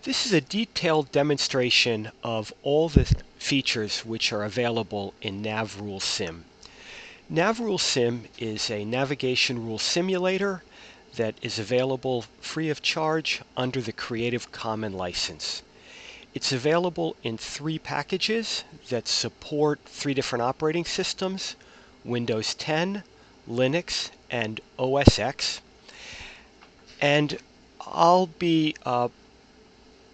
This is a detailed demonstration of all the features which are available in NavRuleSim. NavRuleSim is a navigation rule simulator that is available free of charge under the Creative Commons license. It's available in 3 packages that support 3 different operating systems: Windows 10, Linux, and OS X. And I'll be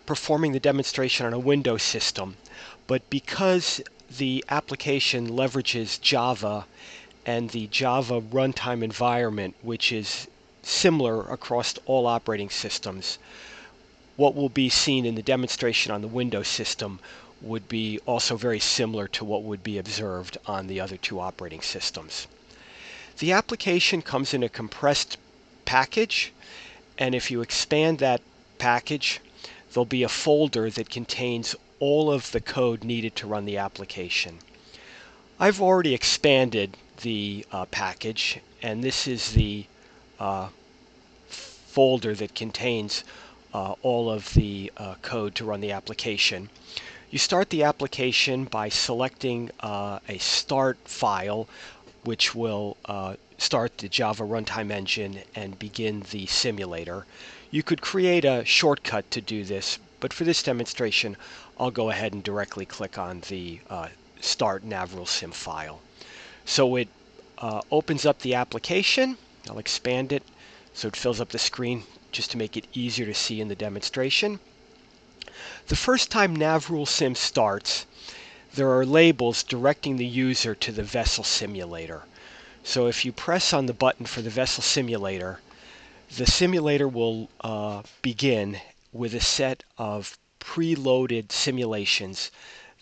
performing the demonstration on a Windows system, but because the application leverages Java and the Java runtime environment, which is similar across all operating systems, what will be seen in the demonstration on the Windows system would be also very similar to what would be observed on the other 2 operating systems. The application comes in a compressed package, and if you expand that package, there'll be a folder that contains all of the code needed to run the application. I've already expanded the package, and this is the folder that contains all of the code to run the application. You start the application by selecting a start file, which will start the Java runtime engine and begin the simulator. You could create a shortcut to do this, but for this demonstration, I'll go ahead and directly click on the Start NavRuleSim file. So it opens up the application. I'll expand it so it fills up the screen just to make it easier to see in the demonstration. The first time NavRuleSim starts, there are labels directing the user to the vessel simulator. So if you press on the button for the vessel simulator, the simulator will begin with a set of preloaded simulations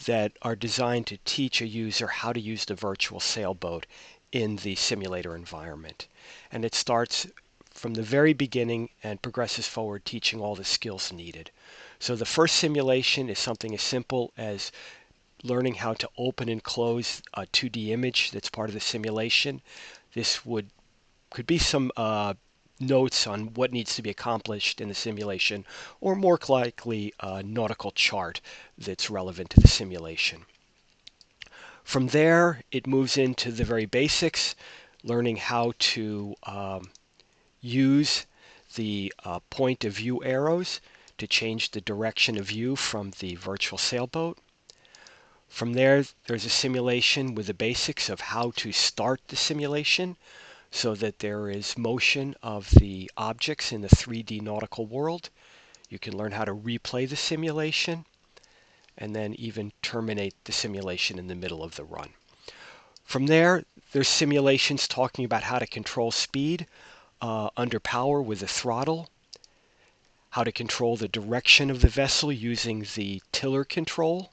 that are designed to teach a user how to use the virtual sailboat in the simulator environment. And it starts from the very beginning and progresses forward, teaching all the skills needed. So the first simulation is something as simple as learning how to open and close a 2D image that's part of the simulation. This could be some notes on what needs to be accomplished in the simulation, or more likely a nautical chart that's relevant to the simulation. From there, it moves into the very basics, learning how to use the point of view arrows to change the direction of view from the virtual sailboat. From there, there's a simulation with the basics of how to start the simulation so that there is motion of the objects in the 3D nautical world. You can learn how to replay the simulation and then even terminate the simulation in the middle of the run. From there, there's simulations talking about how to control speed under power with the throttle, how to control the direction of the vessel using the tiller control.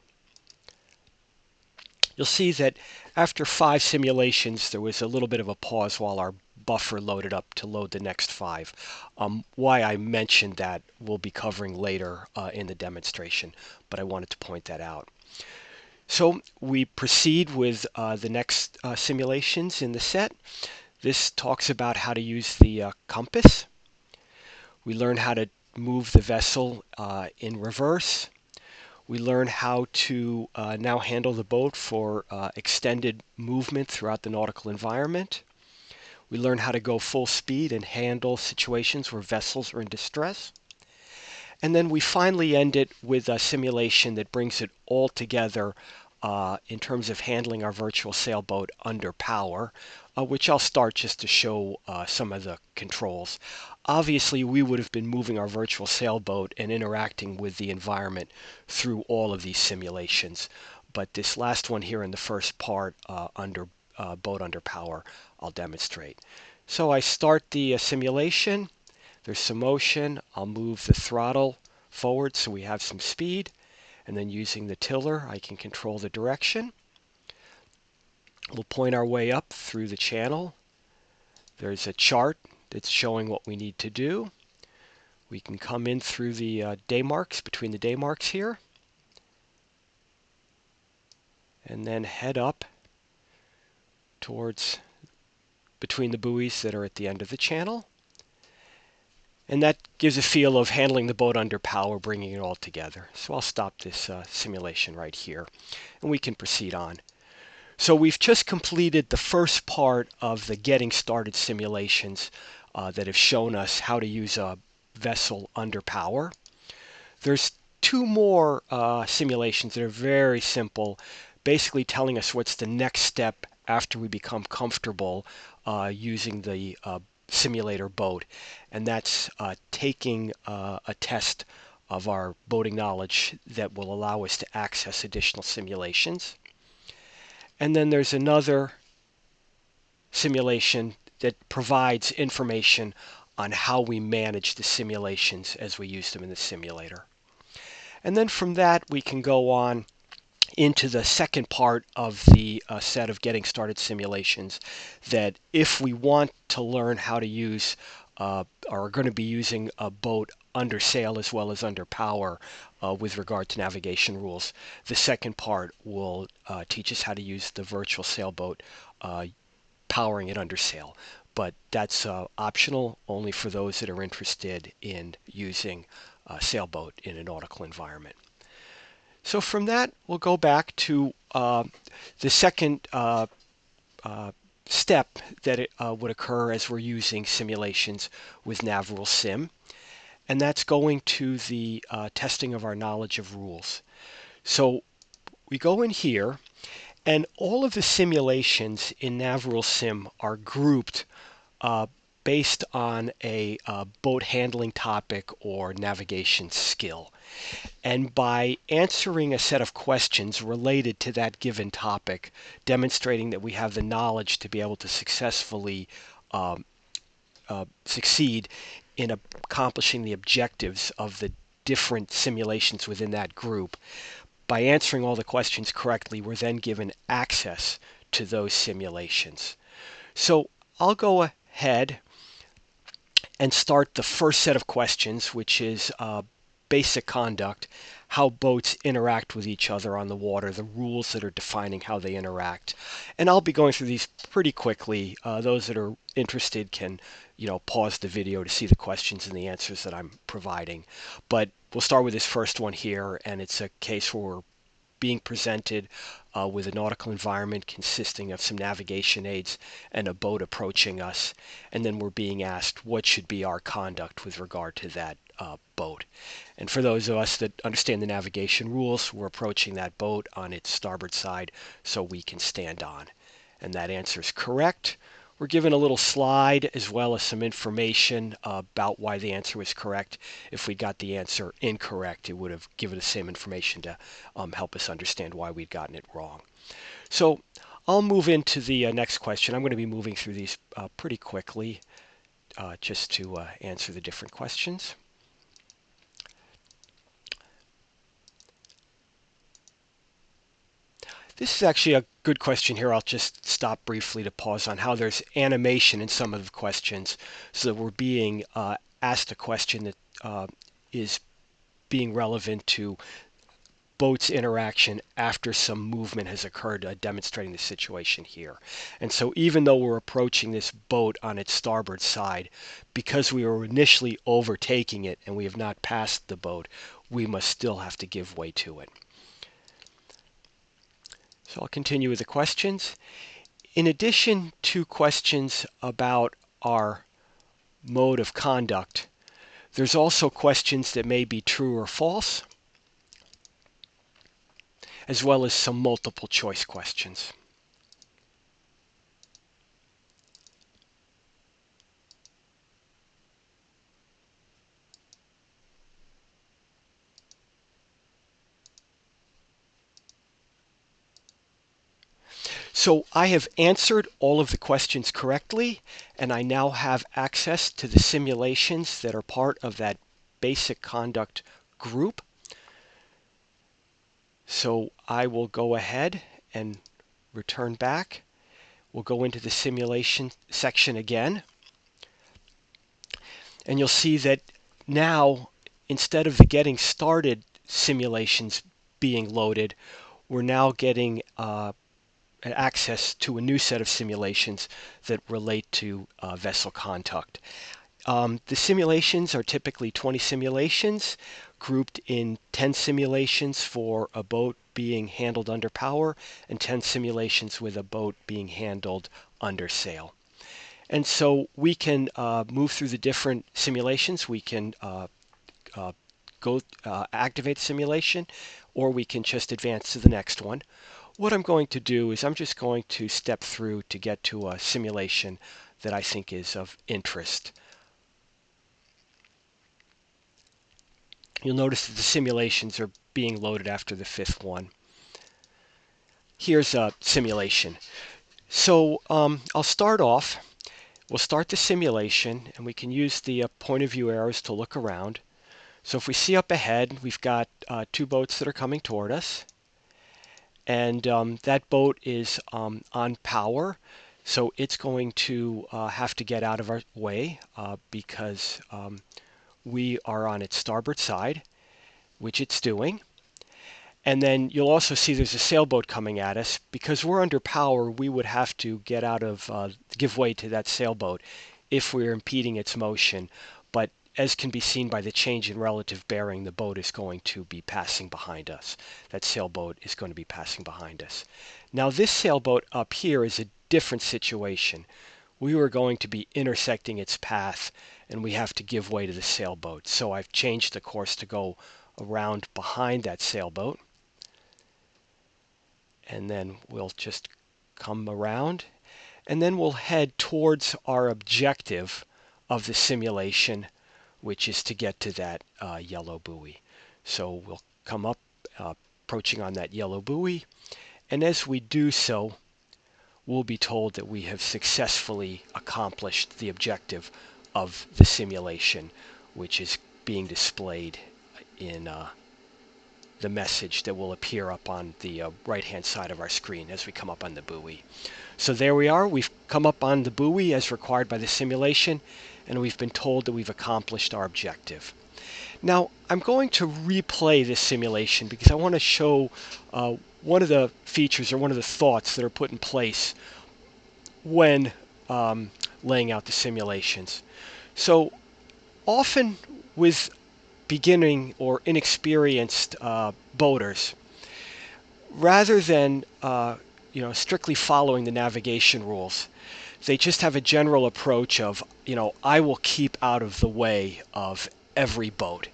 You'll see that after 5 simulations, there was a little bit of a pause while our buffer loaded up to load the next 5. Why I mentioned that we'll be covering later in the demonstration, but I wanted to point that out. So we proceed with the next simulations in the set. This talks about how to use the compass. We learn how to move the vessel in reverse. We learn how to now handle the boat for extended movement throughout the nautical environment. We learn how to go full speed and handle situations where vessels are in distress. And then we finally end it with a simulation that brings it all together in terms of handling our virtual sailboat under power, which I'll start just to show some of the controls. Obviously, we would have been moving our virtual sailboat and interacting with the environment through all of these simulations. But this last one here in the first part, boat under power, I'll demonstrate. So I start the simulation. There's some motion. I'll move the throttle forward so we have some speed. And then using the tiller, I can control the direction. We'll point our way up through the channel. There's a chart that's showing what we need to do. We can come in through the day marks, between the day marks here, and then head up towards between the buoys that are at the end of the channel. And that gives a feel of handling the boat under power, bringing it all together. So I'll stop this simulation right here, and we can proceed on. So we've just completed the first part of the getting started simulations that have shown us how to use a vessel under power. There's two more simulations that are very simple, basically telling us what's the next step after we become comfortable using the simulator boat, and that's taking a test of our boating knowledge that will allow us to access additional simulations. And then there's another simulation that provides information on how we manage the simulations as we use them in the simulator. And then from that, we can go on into the second part of the set of getting started simulations, that if we want to learn how to use or are going to be using a boat under sail as well as under power with regard to navigation rules, the second part will teach us how to use the virtual sailboat powering it under sail. But that's optional only for those that are interested in using a sailboat in a nautical environment. So from that, we'll go back to the second step that would occur as we're using simulations with NavRuleSim, and that's going to the testing of our knowledge of rules. So we go in here, and all of the simulations in NavRuleSim are grouped based on a boat handling topic or navigation skill. And by answering a set of questions related to that given topic, demonstrating that we have the knowledge to be able to successfully succeed in accomplishing the objectives of the different simulations within that group, by answering all the questions correctly, we're then given access to those simulations. So I'll go ahead and start the first set of questions, which is basic conduct, how boats interact with each other on the water, the rules that are defining how they interact. And I'll be going through these pretty quickly. Those that are interested can, pause the video to see the questions and the answers that I'm providing. But we'll start with this first one here, and it's a case where we're being presented with a nautical environment consisting of some navigation aids and a boat approaching us, and then we're being asked what should be our conduct with regard to that boat. And for those of us that understand the navigation rules, we're approaching that boat on its starboard side so we can stand on. And that answer is correct. We're given a little slide as well as some information about why the answer was correct. If we got the answer incorrect, it would have given the same information to help us understand why we'd gotten it wrong. So I'll move into the next question. I'm going to be moving through these pretty quickly just to answer the different questions. This is actually a good question here. I'll just stop briefly to pause on how there's animation in some of the questions, so that we're being asked a question that is being relevant to boat's interaction after some movement has occurred, demonstrating the situation here. And so even though we're approaching this boat on its starboard side, because we were initially overtaking it and we have not passed the boat, we must still have to give way to it. So I'll continue with the questions. In addition to questions about our mode of conduct, there's also questions that may be true or false, as well as some multiple choice questions. So I have answered all of the questions correctly, and I now have access to the simulations that are part of that basic conduct group. So I will go ahead and return back. We'll go into the simulation section again. And you'll see that now, instead of the getting started simulations being loaded, we're now getting access to a new set of simulations that relate to vessel conduct. The simulations are typically 20 simulations grouped in 10 simulations for a boat being handled under power and 10 simulations with a boat being handled under sail. And so we can move through the different simulations. We can uh, go activate the simulation, or we can just advance to the next one. What I'm going to do is I'm just going to step through to get to a simulation that I think is of interest. You'll notice that the simulations are being loaded after the fifth one. Here's a simulation. So I'll start off. We'll start the simulation, and we can use the point of view arrows to look around. So if we see up ahead, we've got two boats that are coming toward us. And that boat is on power, so it's going to have to get out of our way because we are on its starboard side, which it's doing. And then you'll also see there's a sailboat coming at us. Because we're under power, we would have to get out of, give way to that sailboat if we're impeding its motion. But as can be seen by the change in relative bearing, the boat is going to be passing behind us. That sailboat is going to be passing behind us. Now this sailboat up here is a different situation. We were going to be intersecting its path, and we have to give way to the sailboat. So I've changed the course to go around behind that sailboat. And then we'll just come around, and then we'll head towards our objective of the simulation, which is to get to that yellow buoy. So we'll come up, approaching on that yellow buoy, and as we do so, we'll be told that we have successfully accomplished the objective of the simulation, which is being displayed in the message that will appear up on the right-hand side of our screen as we come up on the buoy. So there we are. We've come up on the buoy as required by the simulation, and we've been told that we've accomplished our objective. Now, I'm going to replay this simulation because I want to show one of the features or one of the thoughts that are put in place when laying out the simulations. So often with beginning or inexperienced boaters, rather than strictly following the navigation rules, they just have a general approach of, I will keep out of the way of every boat.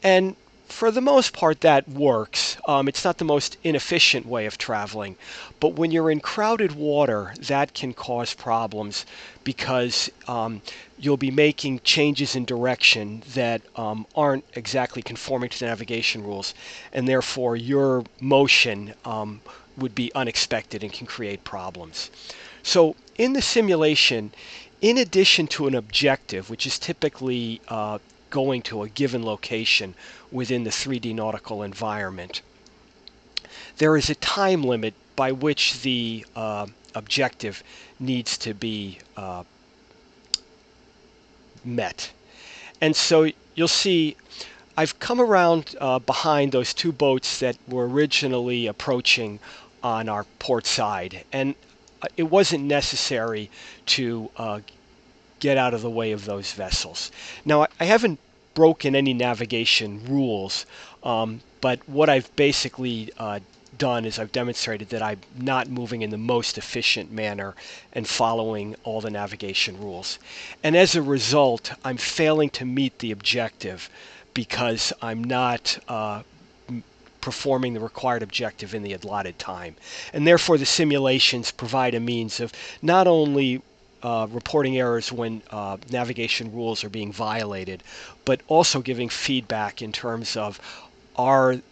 And for the most part, that works. It's not the most inefficient way of traveling, but when you're in crowded water, that can cause problems because you'll be making changes in direction that aren't exactly conforming to the navigation rules, and therefore your motion would be unexpected and can create problems. So in the simulation, in addition to an objective, which is typically going to a given location within the 3D nautical environment, there is a time limit by which the objective needs to be met. And so you'll see I've come around behind those two boats that were originally approaching on our port side, and it wasn't necessary to get out of the way of those vessels. Now, I haven't broken any navigation rules, but what I've basically done is I've demonstrated that I'm not moving in the most efficient manner and following all the navigation rules. And as a result, I'm failing to meet the objective because I'm not performing the required objective in the allotted time. And therefore, the simulations provide a means of not only reporting errors when navigation rules are being violated, but also giving feedback in terms of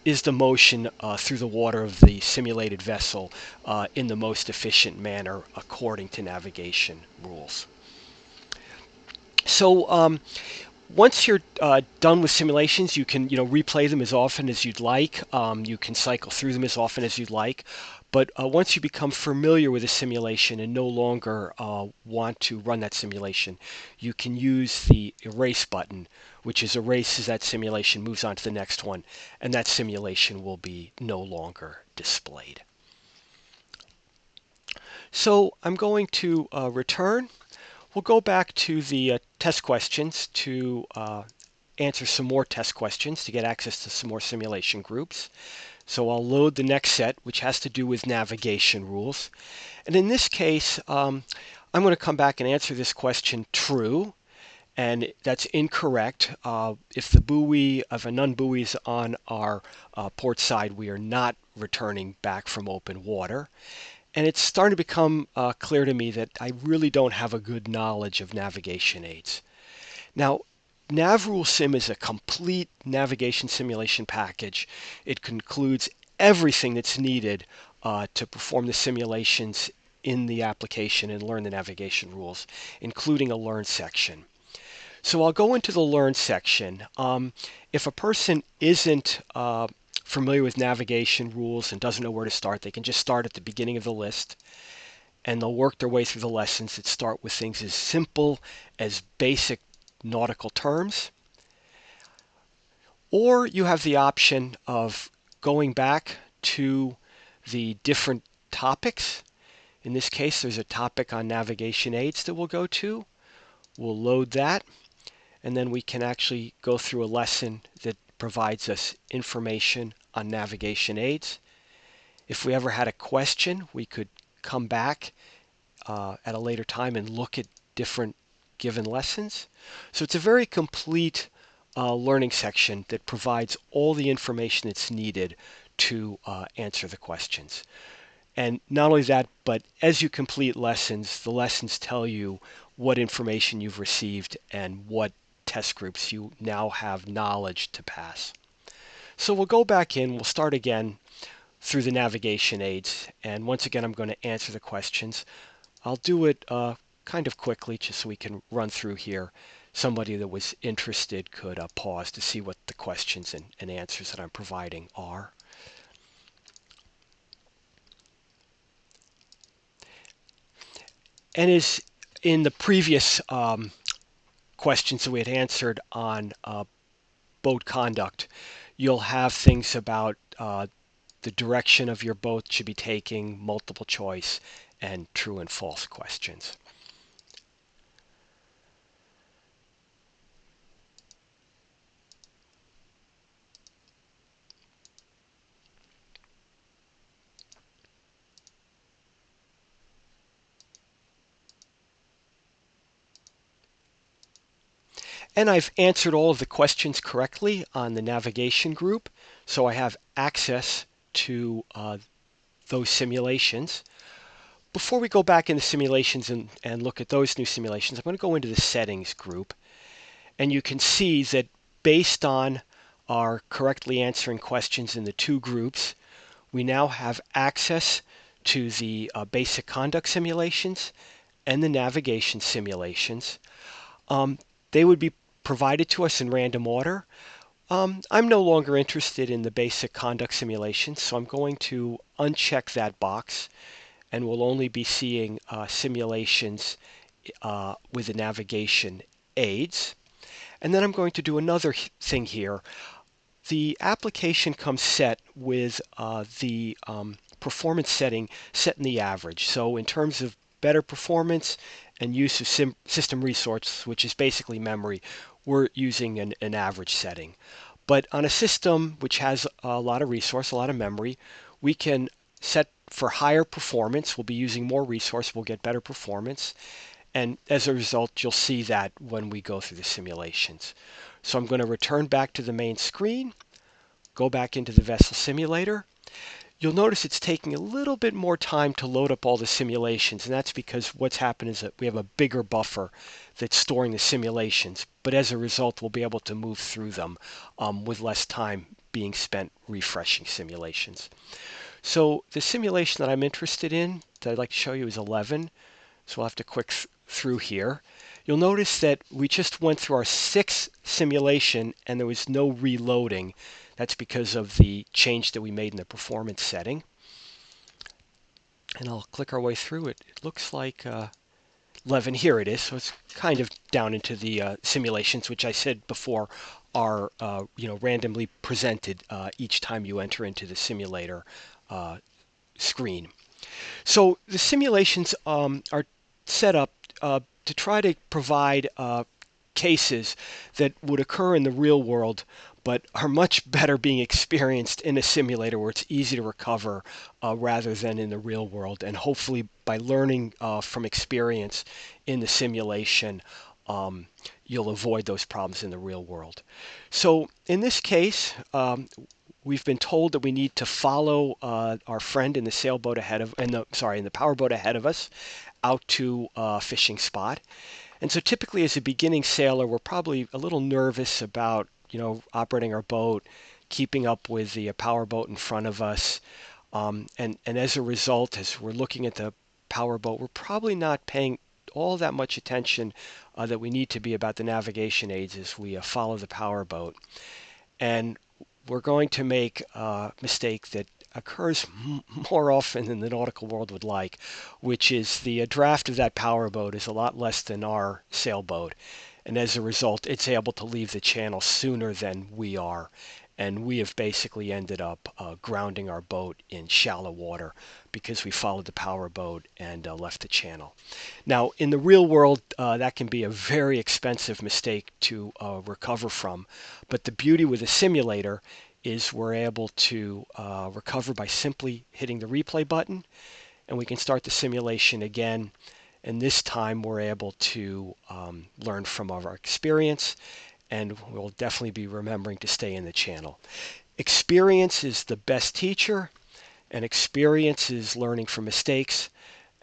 is the motion through the water of the simulated vessel in the most efficient manner according to navigation rules. So once you're done with simulations, you can replay them as often as you'd like. You can cycle through them as often as you'd like. But once you become familiar with a simulation and no longer want to run that simulation, you can use the erase button, which is erases that simulation, moves on to the next one, and that simulation will be no longer displayed. So I'm going to return. We'll go back to the test questions to answer some more test questions to get access to some more simulation groups. So I'll load the next set, which has to do with navigation rules. And in this case, I'm going to come back and answer this question true. And that's incorrect. If the buoy, if a non-buoy is on our port side, we are not returning back from open water. And it's starting to become clear to me that I really don't have a good knowledge of navigation aids. Now, NavRuleSim is a complete navigation simulation package. It includes everything that's needed to perform the simulations in the application and learn the navigation rules, including a Learn section. So I'll go into the Learn section. If a person isn't familiar with navigation rules and doesn't know where to start, they can just start at the beginning of the list, and they'll work their way through the lessons that start with things as simple as basic nautical terms. Or you have the option of going back to the different topics. In this case, there's a topic on navigation aids that we'll go to. We'll load that, and then we can actually go through a lesson that provides us information on navigation aids. If we ever had a question, we could come back at a later time and look at different given lessons. So it's a very complete learning section that provides all the information that's needed to answer the questions. And not only that, but as you complete lessons, the lessons tell you what information you've received and what test groups you now have knowledge to pass. So we'll go back in, we'll start again through the navigation aids, and once again I'm going to answer the questions. I'll do it kind of quickly just so we can run through here. Somebody that was interested could pause to see what the questions and answers that I'm providing are. And as in the previous questions that we had answered on boat conduct, you'll have things about the direction of your boat should be taking, multiple choice, and true and false questions. And I've answered all of the questions correctly on the navigation group, so I have access to those simulations. Before we go back into simulations and look at those new simulations, I'm going to go into the settings group. And you can see that based on our correctly answering questions in the two groups, we now have access to the basic conduct simulations and the navigation simulations. They would be provided to us in random order. I'm no longer interested in the basic conduct simulations, so I'm going to uncheck that box, and we'll only be seeing simulations with the navigation aids. And then I'm going to do another thing here. The application comes set with the performance setting set in the average. So in terms of better performance and use of system resources, which is basically memory, we're using an average setting. But on a system which has a lot of resource, a lot of memory, we can set for higher performance. We'll be using more resource. We'll get better performance. And as a result, you'll see that when we go through the simulations. So I'm going to return back to the main screen, go back into the vessel simulator. You'll notice it's taking a little bit more time to load up all the simulations, and that's because what's happened is that we have a bigger buffer that's storing the simulations. But as a result, we'll be able to move through them with less time being spent refreshing simulations. So the simulation that I'm interested in, that I'd like to show you, is 11. So we'll have to click through here. You'll notice that we just went through our 6th simulation and there was no reloading. That's because of the change that we made in the performance setting. And I'll click our way through it. It looks like 11. Here it is. So it's kind of down into the simulations, which I said before are randomly presented each time you enter into the simulator screen. So the simulations are set up to try to provide cases that would occur in the real world but are much better being experienced in a simulator where it's easy to recover rather than in the real world. And hopefully by learning from experience in the simulation, you'll avoid those problems in the real world. So in this case, we've been told that we need to follow our friend in the sailboat ahead of, in the powerboat ahead of us, out to a fishing spot. And so typically as a beginning sailor, we're probably a little nervous about, operating our boat, keeping up with the powerboat in front of us. And as a result, as we're looking at the powerboat, we're probably not paying all that much attention that we need to be about the navigation aids as we follow the powerboat. And we're going to make a mistake that occurs more often than the nautical world would like, which is the draft of that powerboat is a lot less than our sailboat. And as a result, it's able to leave the channel sooner than we are. And we have basically ended up grounding our boat in shallow water because we followed the powerboat and left the channel. Now, in the real world, that can be a very expensive mistake to recover from. But the beauty with a simulator is we're able to recover by simply hitting the replay button, and we can start the simulation again. And this time we're able to learn from our experience, and we'll definitely be remembering to stay in the channel. Experience is the best teacher, and experience is learning from mistakes.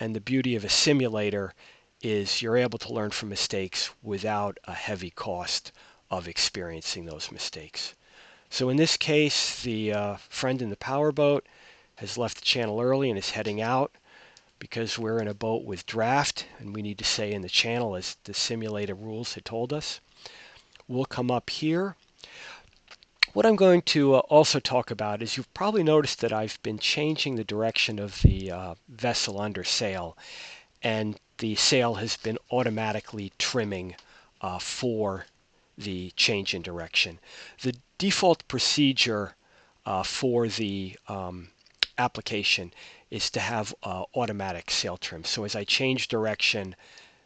And the beauty of a simulator is you're able to learn from mistakes without a heavy cost of experiencing those mistakes. So in this case, the friend in the powerboat has left the channel early and is heading out because we're in a boat with draft and we need to stay in the channel as the simulator rules had told us. We'll come up here. What I'm going to also talk about is you've probably noticed that I've been changing the direction of the vessel under sail, and the sail has been automatically trimming for the change in direction. The default procedure for the application is to have automatic sail trim. So as I change direction,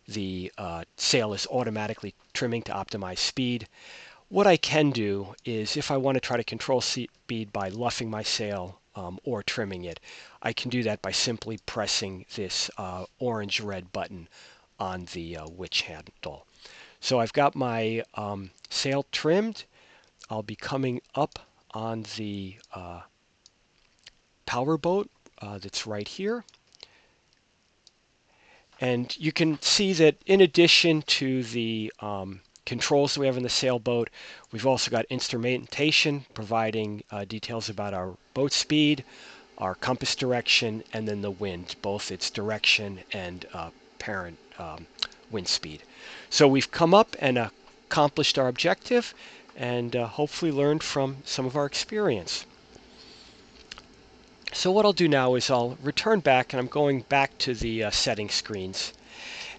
the sail is automatically trimming to optimize speed. What I can do is if I want to try to control speed by luffing my sail or trimming it, I can do that by simply pressing this orange-red button on the witch handle. So I've got my sail trimmed. I'll be coming up on the powerboat that's right here. And you can see that in addition to the controls that we have in the sailboat, we've also got instrumentation providing details about our boat speed, our compass direction, and then the wind, both its direction and apparent wind speed. So we've come up and accomplished our objective and hopefully learned from some of our experience. So what I'll do now is I'll return back, and I'm going back to the setting screens.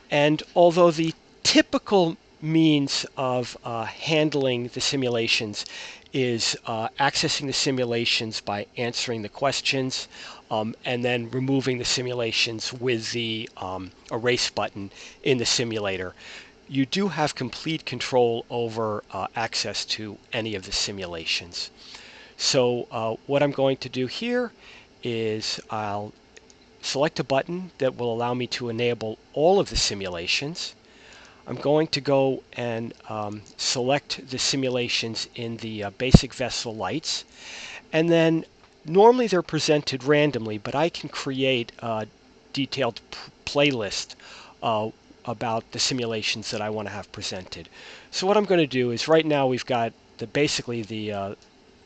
And although the typical means of handling the simulations is accessing the simulations by answering the questions and then removing the simulations with the erase button in the simulator, you do have complete control over access to any of the simulations. So what I'm going to do here is I'll select a button that will allow me to enable all of the simulations. I'm going to go and select the simulations in the basic vessel lights, and then normally they're presented randomly, but I can create a detailed playlist about the simulations that I want to have presented. So what I'm going to do is right now we've got basically the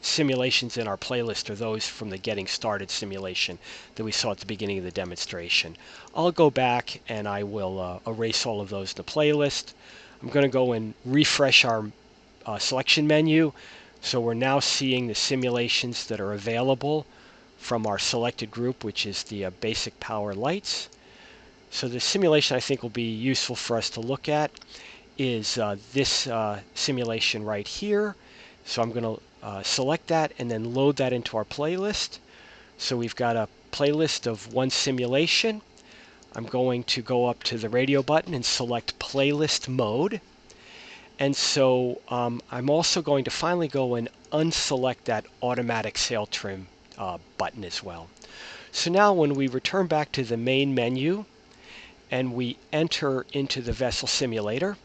simulations in our playlist are those from the getting started simulation that we saw at the beginning of the demonstration. I'll go back and I will erase all of those in the playlist. I'm going to go and refresh our selection menu, so we're now seeing the simulations that are available from our selected group, which is the basic power lights. So the simulation I think will be useful for us to look at is this simulation right here. So I'm going to select that and then load that into our playlist. So we've got a playlist of one simulation. I'm going to go up to the radio button and select playlist mode. And so I'm also going to finally go and unselect that automatic sail trim button as well. So now when we return back to the main menu and we enter into the vessel simulator,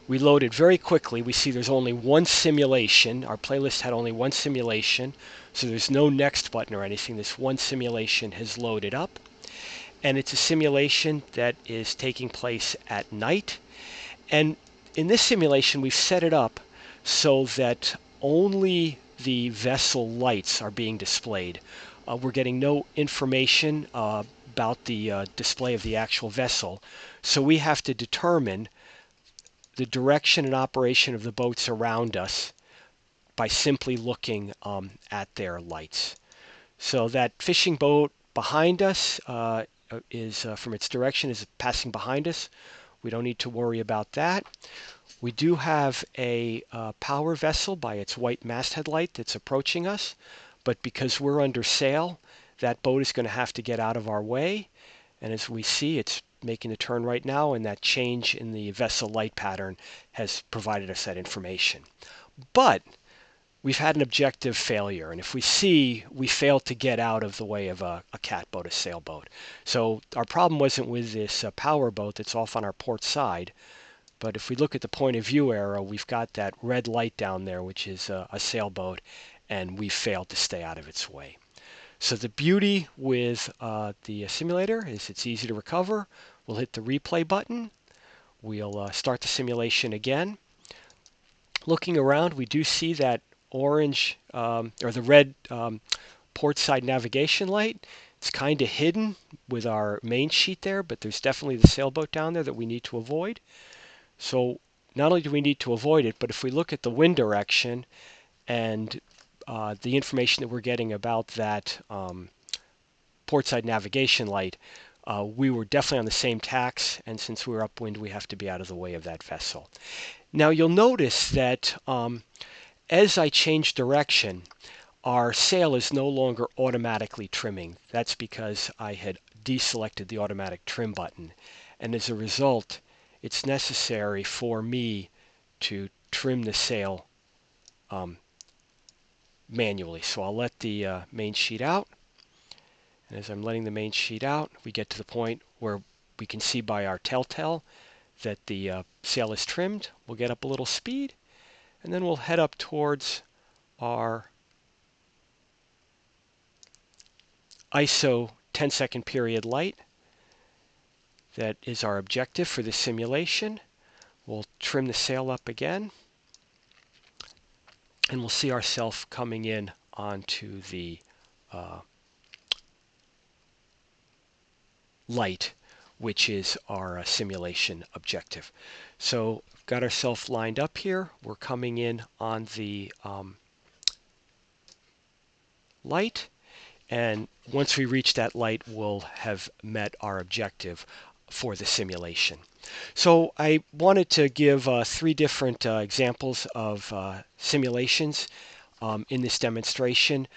we load it very quickly. We see there's only one simulation. Our playlist had only one simulation, so there's no next button or anything. This one simulation has loaded up, and it's a simulation that is taking place at night. And in this simulation, we've set it up so that only the vessel lights are being displayed. We're getting no information about the display of the actual vessel, so we have to determine the direction and operation of the boats around us by simply looking at their lights. So that fishing boat behind us is from its direction is passing behind us. We don't need to worry about that. We do have a power vessel by its white masthead light that's approaching us, but because we're under sail, that boat is going to have to get out of our way. And as we see, it's making a turn right now, and that change in the vessel light pattern has provided us that information. But we've had an objective failure, and if we see, we failed to get out of the way of a catboat, a sailboat. So our problem wasn't with this power boat that's off on our port side, but if we look at the point of view arrow, we've got that red light down there, which is a sailboat, and we failed to stay out of its way. So the beauty with the simulator is it's easy to recover. We'll hit the replay button. We'll start the simulation again. Looking around, we do see that orange or the red port side navigation light. It's kind of hidden with our main sheet there, but there's definitely the sailboat down there that we need to avoid. So not only do we need to avoid it, but if we look at the wind direction and the information that we're getting about that portside navigation light, we were definitely on the same tacks, and since we're upwind, we have to be out of the way of that vessel. Now you'll notice that as I change direction, our sail is no longer automatically trimming. That's because I had deselected the automatic trim button, and as a result, it's necessary for me to trim the sail manually. So I'll let the main sheet out. And as I'm letting the main sheet out, we get to the point where we can see by our telltale that the sail is trimmed. We'll get up a little speed, and then we'll head up towards our ISO 10-second period light. That is our objective for this simulation. We'll trim the sail up again, and we'll see ourselves coming in onto the light, which is our simulation objective. So got ourselves lined up here. We're coming in on the light, and once we reach that light, we'll have met our objective for the simulation. So I wanted to give 3 different examples of simulations in this demonstration,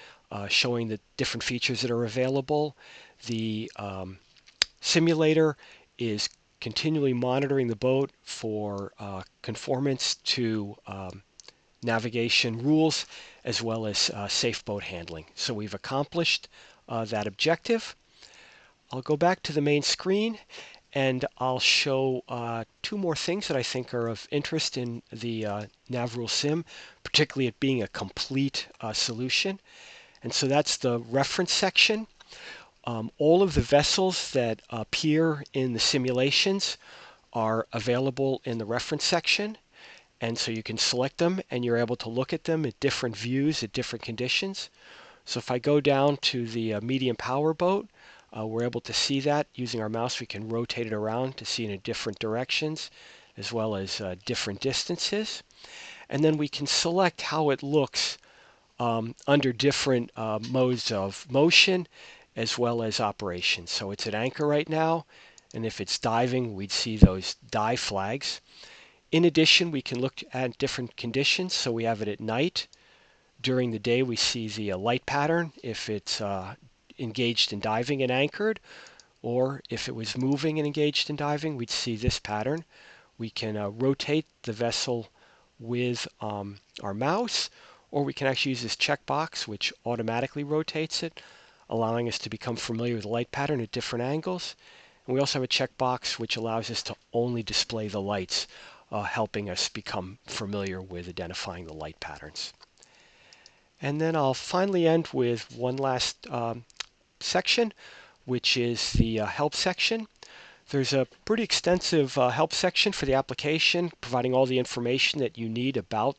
showing the different features that are available. The simulator is continually monitoring the boat for conformance to navigation rules as well as safe boat handling. So we've accomplished that objective. I'll go back to the main screen and I'll show 2 more things that I think are of interest in the NavRuleSim, particularly it being a complete solution. And so that's the reference section. All of the vessels that appear in the simulations are available in the reference section. And so you can select them and you're able to look at them at different views at different conditions. So if I go down to the medium power boat, we're able to see that using our mouse. We can rotate it around to see in different directions as well as different distances. And then we can select how it looks under different modes of motion as well as operation. So it's at anchor right now, and if it's diving, we'd see those dive flags. In addition, we can look at different conditions. So we have it at night. During the day, we see the light pattern if it's engaged in diving and anchored. or if it was moving and engaged in diving, we'd see this pattern. We can rotate the vessel with our mouse, or we can actually use this checkbox, which automatically rotates it, allowing us to become familiar with the light pattern at different angles. And we also have a checkbox which allows us to only display the lights, helping us become familiar with identifying the light patterns. And then I'll finally end with one last section, which is the help section. There's a pretty extensive help section for the application, providing all the information that you need about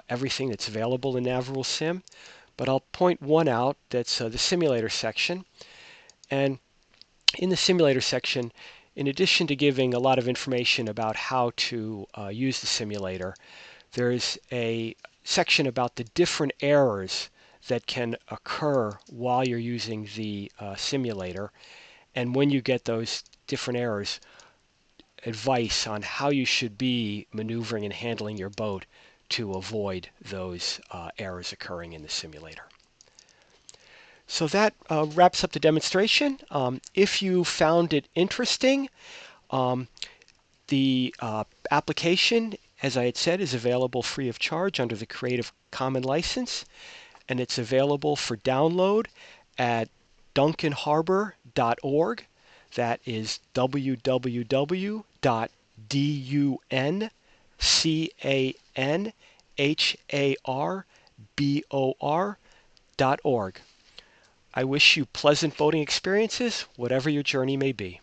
everything that's available in NavRuleSim. But I'll point one out, that's the simulator section. And in the simulator section, in addition to giving a lot of information about how to use the simulator, there's a section about the different errors that can occur while you're using the simulator, and when you get those different errors, advice on how you should be maneuvering and handling your boat to avoid those errors occurring in the simulator. So that wraps up the demonstration. If you found it interesting, the application, as I had said, is available free of charge under the Creative Commons license, and it's available for download at duncanharbor.org. That is www.duncanharbor.org. I wish you pleasant boating experiences, whatever your journey may be.